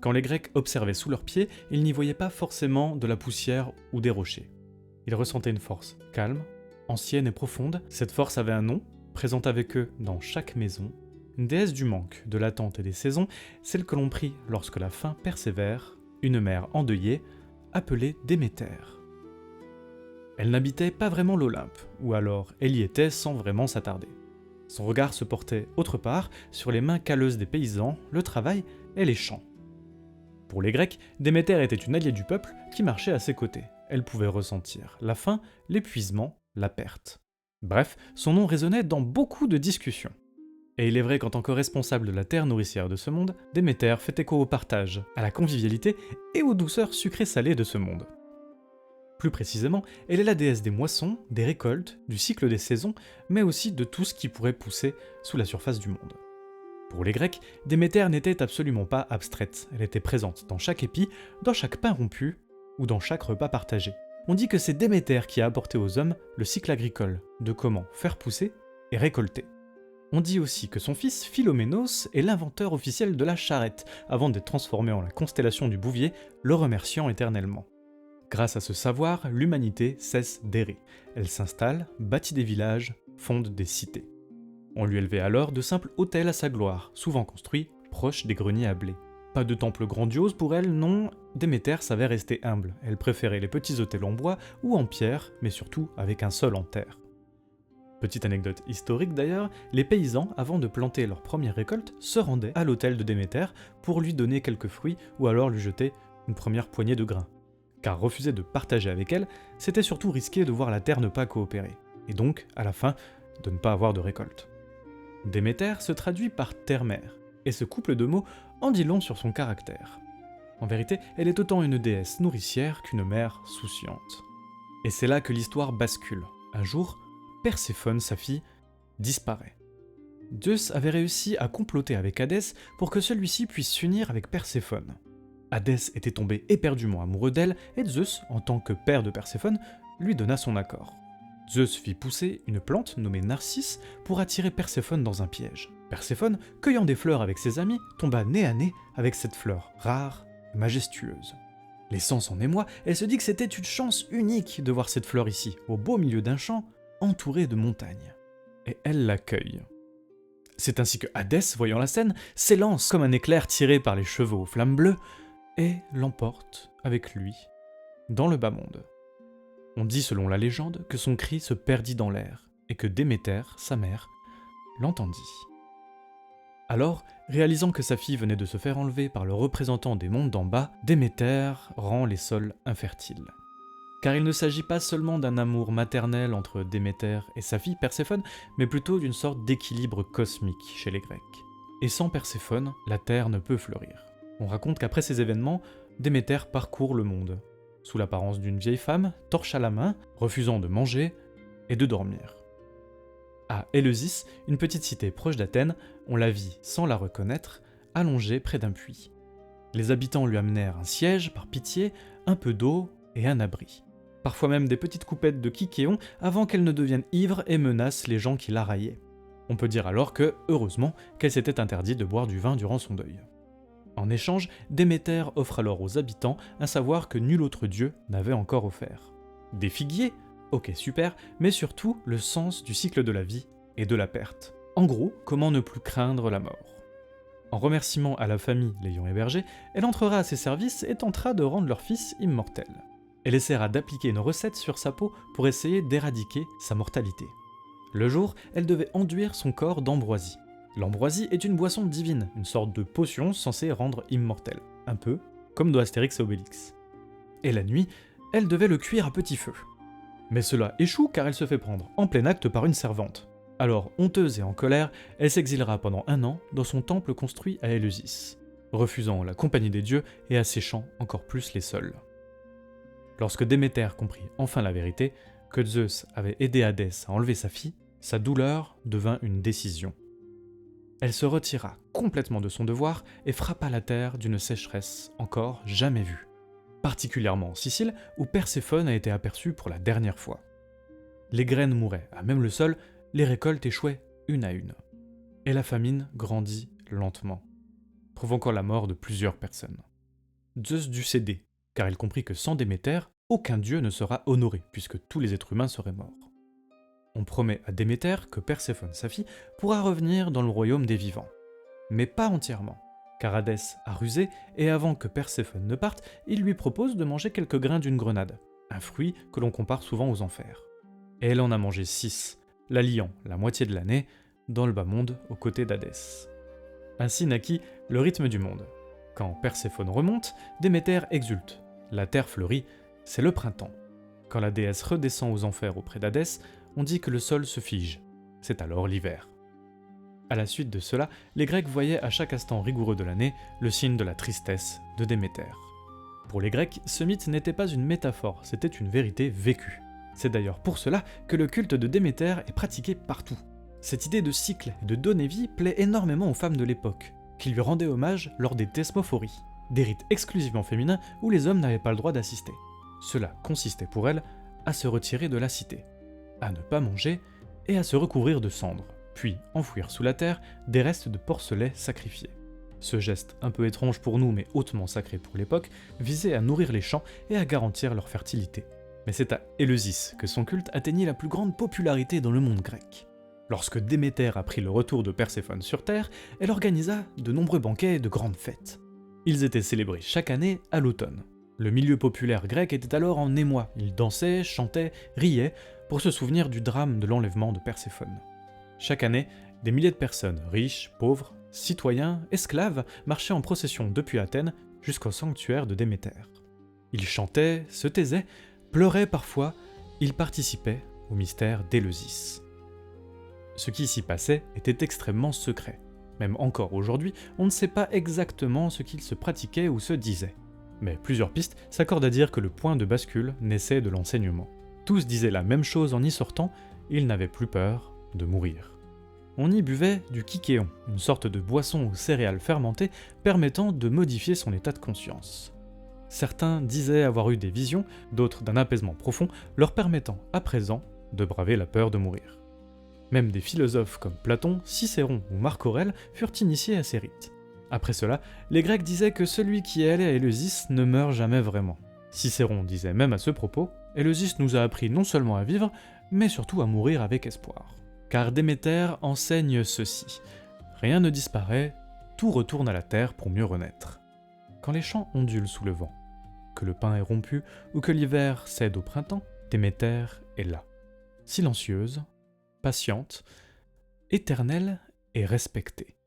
Quand les Grecs observaient sous leurs pieds, ils n'y voyaient pas forcément de la poussière ou des rochers. Ils ressentaient une force calme, ancienne et profonde. Cette force avait un nom, présente avec eux dans chaque maison. Une déesse du manque, de l'attente et des saisons, celle que l'on prie lorsque la faim persévère, une mère endeuillée, appelée Déméter. Elle n'habitait pas vraiment l'Olympe, ou alors elle y était sans vraiment s'attarder. Son regard se portait autre part, sur les mains calleuses des paysans, le travail et les champs. Pour les Grecs, Déméter était une alliée du peuple qui marchait à ses côtés. Elle pouvait ressentir la faim, l'épuisement, la perte. Bref, son nom résonnait dans beaucoup de discussions. Et il est vrai qu'en tant que responsable de la terre nourricière de ce monde, Déméter fait écho au partage, à la convivialité et aux douceurs sucrées-salées de ce monde. Plus précisément, elle est la déesse des moissons, des récoltes, du cycle des saisons, mais aussi de tout ce qui pourrait pousser sous la surface du monde. Pour les Grecs, Déméter n'était absolument pas abstraite, elle était présente dans chaque épi, dans chaque pain rompu ou dans chaque repas partagé. On dit que c'est Déméter qui a apporté aux hommes le cycle agricole, de comment faire pousser et récolter. On dit aussi que son fils Philoménos est l'inventeur officiel de la charrette, avant d'être transformé en la constellation du Bouvier, le remerciant éternellement. Grâce à ce savoir, l'humanité cesse d'errer. Elle s'installe, bâtit des villages, fonde des cités. On lui élevait alors de simples hôtels à sa gloire, souvent construits proches des greniers à blé. Pas de temple grandiose pour elle, non, Déméter savait rester humble. Elle préférait les petits hôtels en bois ou en pierre, mais surtout avec un sol en terre. Petite anecdote historique d'ailleurs, les paysans, avant de planter leur première récolte, se rendaient à l'hôtel de Déméter pour lui donner quelques fruits ou alors lui jeter une première poignée de grains. Car refuser de partager avec elle, c'était surtout risquer de voir la terre ne pas coopérer, et donc, à la fin, de ne pas avoir de récolte. Déméter se traduit par terre-mère, et ce couple de mots en dit long sur son caractère. En vérité, elle est autant une déesse nourricière qu'une mère souciante. Et c'est là que l'histoire bascule. Un jour, Perséphone, sa fille, disparaît. Zeus avait réussi à comploter avec Hadès pour que celui-ci puisse s'unir avec Perséphone. Hadès était tombé éperdument amoureux d'elle, et Zeus, en tant que père de Perséphone, lui donna son accord. Zeus fit pousser une plante nommée Narcisse pour attirer Perséphone dans un piège. Perséphone, cueillant des fleurs avec ses amis, tomba nez à nez avec cette fleur rare et majestueuse. Les sens en émoi, elle se dit que c'était une chance unique de voir cette fleur ici, au beau milieu d'un champ, entourée de montagnes. Et elle l'accueille. C'est ainsi que Hadès, voyant la scène, s'élance comme un éclair tiré par les chevaux aux flammes bleues et l'emporte avec lui dans le bas monde. On dit selon la légende que son cri se perdit dans l'air et que Déméter, sa mère, l'entendit. Alors, réalisant que sa fille venait de se faire enlever par le représentant des mondes d'en bas, Déméter rend les sols infertiles. Car il ne s'agit pas seulement d'un amour maternel entre Déméter et sa fille Perséphone, mais plutôt d'une sorte d'équilibre cosmique chez les Grecs. Et sans Perséphone, la terre ne peut fleurir. On raconte qu'après ces événements, Déméter parcourt le monde, sous l'apparence d'une vieille femme, torche à la main, refusant de manger et de dormir. À Éleusis, une petite cité proche d'Athènes, on la vit, sans la reconnaître, allongée près d'un puits. Les habitants lui amenèrent un siège par pitié, un peu d'eau et un abri. Parfois même des petites coupettes de Kichéon avant qu'elle ne devienne ivre et menace les gens qui la raillaient. On peut dire alors que, heureusement, qu'elle s'était interdit de boire du vin durant son deuil. En échange, Déméter offre alors aux habitants un savoir que nul autre dieu n'avait encore offert. Des figuiers, ok super, mais surtout le sens du cycle de la vie et de la perte. En gros, comment ne plus craindre la mort. En remerciement à la famille l'ayant hébergée, elle entrera à ses services et tentera de rendre leur fils immortel. Elle essaiera d'appliquer une recette sur sa peau pour essayer d'éradiquer sa mortalité. Le jour, elle devait enduire son corps d'ambroisie. L'ambroisie est une boisson divine, une sorte de potion censée rendre immortel, un peu comme dans Astérix et Obélix. Et la nuit, elle devait le cuire à petit feu. Mais cela échoue car elle se fait prendre en plein acte par une servante. Alors, honteuse et en colère, elle s'exilera pendant 1 an dans son temple construit à Éleusis, refusant la compagnie des dieux et asséchant encore plus les sols. Lorsque Déméter comprit enfin la vérité, que Zeus avait aidé Hadès à enlever sa fille, sa douleur devint une décision. Elle se retira complètement de son devoir et frappa la terre d'une sécheresse encore jamais vue, particulièrement en Sicile où Perséphone a été aperçue pour la dernière fois. Les graines mouraient à même le sol, les récoltes échouaient une à une. Et la famine grandit lentement, provoquant la mort de plusieurs personnes. Zeus dut céder, car il comprit que sans Déméter, aucun dieu ne sera honoré, puisque tous les êtres humains seraient morts. On promet à Déméter que Perséphone, sa fille, pourra revenir dans le royaume des vivants. Mais pas entièrement, car Hadès a rusé, et avant que Perséphone ne parte, il lui propose de manger quelques grains d'une grenade, un fruit que l'on compare souvent aux enfers. Et elle en a mangé 6, la liant la moitié de l'année, dans le bas monde aux côtés d'Hadès. Ainsi naquit le rythme du monde. Quand Perséphone remonte, Déméter exulte, la terre fleurit, c'est le printemps. Quand la déesse redescend aux enfers auprès d'Hadès, on dit que le sol se fige, c'est alors l'hiver. À la suite de cela, les Grecs voyaient à chaque instant rigoureux de l'année le signe de la tristesse de Déméter. Pour les Grecs, ce mythe n'était pas une métaphore, c'était une vérité vécue. C'est d'ailleurs pour cela que le culte de Déméter est pratiqué partout. Cette idée de cycle et de donner vie plaît énormément aux femmes de l'époque, qui lui rendaient hommage lors des thesmophories, des rites exclusivement féminins où les hommes n'avaient pas le droit d'assister. Cela consistait pour elles à se retirer de la cité, à ne pas manger et à se recouvrir de cendres, puis enfouir sous la terre des restes de porcelets sacrifiés. Ce geste, un peu étrange pour nous mais hautement sacré pour l'époque, visait à nourrir les champs et à garantir leur fertilité. Mais c'est à Éleusis que son culte atteignit la plus grande popularité dans le monde grec. Lorsque Déméter apprit le retour de Perséphone sur Terre, elle organisa de nombreux banquets et de grandes fêtes. Ils étaient célébrés chaque année à l'automne. Le milieu populaire grec était alors en émoi, ils dansaient, chantaient, riaient, pour se souvenir du drame de l'enlèvement de Perséphone. Chaque année, des milliers de personnes, riches, pauvres, citoyens, esclaves, marchaient en procession depuis Athènes jusqu'au sanctuaire de Déméter. Ils chantaient, se taisaient, pleuraient parfois, ils participaient au mystère d'Éleusis. Ce qui s'y passait était extrêmement secret. Même encore aujourd'hui, on ne sait pas exactement ce qu'il se pratiquait ou se disait. Mais plusieurs pistes s'accordent à dire que le point de bascule naissait de l'enseignement. Tous disaient la même chose en y sortant, ils n'avaient plus peur de mourir. On y buvait du kikéon, une sorte de boisson aux céréales fermentées permettant de modifier son état de conscience. Certains disaient avoir eu des visions, d'autres d'un apaisement profond, leur permettant à présent de braver la peur de mourir. Même des philosophes comme Platon, Cicéron ou Marc Aurèle furent initiés à ces rites. Après cela, les Grecs disaient que celui qui est allé à Éleusis ne meurt jamais vraiment. Cicéron disait même à ce propos « Éleusis nous a appris non seulement à vivre, mais surtout à mourir avec espoir. » Car Déméter enseigne ceci. Rien ne disparaît, tout retourne à la terre pour mieux renaître. Quand les champs ondulent sous le vent, que le pain est rompu ou que l'hiver cède au printemps, Déméter est là. Silencieuse, patiente, éternelle et respectée.